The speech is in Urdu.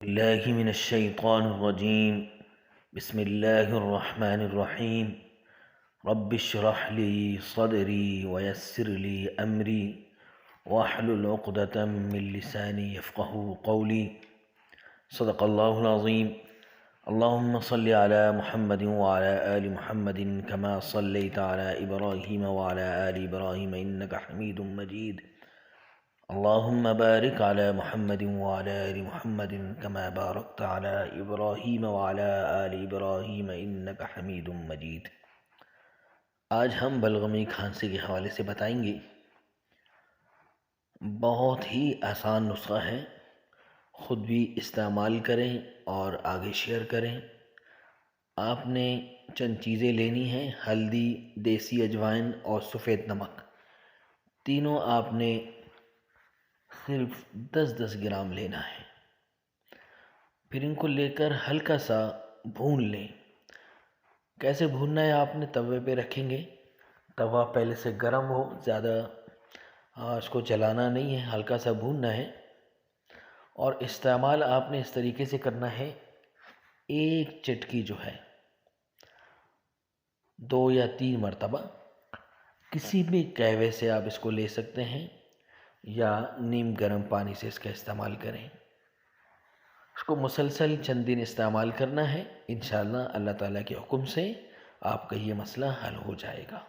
الله من الشيطان الرجيم. بسم الله الرحمن الرحيم. رب اشرح لي صدري ويسر لي أمري واحلل عقدة من لساني يفقه قولي. صدق الله العظيم. اللهم صل على محمد وعلى آل محمد كما صليت على إبراهيم وعلى آل إبراهيم إنك حميد مجيد. اللهم بارك على محمد وعلى آل محمد كما باركت على إبراهيم وعلى آل إبراهيم إنك حميد مجيد. آج ہم بلغمی کھانسی کے حوالے سے بتائیں گے. بہت ہی آسان نسخہ ہے، خود بھی استعمال کریں اور آگے شیئر کریں. آپ نے چند چیزیں لینی ہیں: ہلدی، دیسی اجوائن اور سفید نمک. تینوں آپ نے صرف 10 گرام لینا ہے. پھر ان کو لے کر ہلکا سا بھون لیں. کیسے بھوننا ہے؟ آپ نے توے پہ رکھیں گے، توا پہلے سے گرم ہو، زیادہ اس کو جلانا نہیں ہے، ہلکا سا بھوننا ہے. اور استعمال آپ نے اس طریقے سے کرنا ہے: ایک چٹکی جو ہے 2 یا 3 مرتبہ کسی بھی قہوے سے آپ اس کو لے سکتے ہیں یا نیم گرم پانی سے اس کا استعمال کریں. اس کو مسلسل چند دن استعمال کرنا ہے. انشاءاللہ اللہ تعالیٰ کے حکم سے آپ کا یہ مسئلہ حل ہو جائے گا.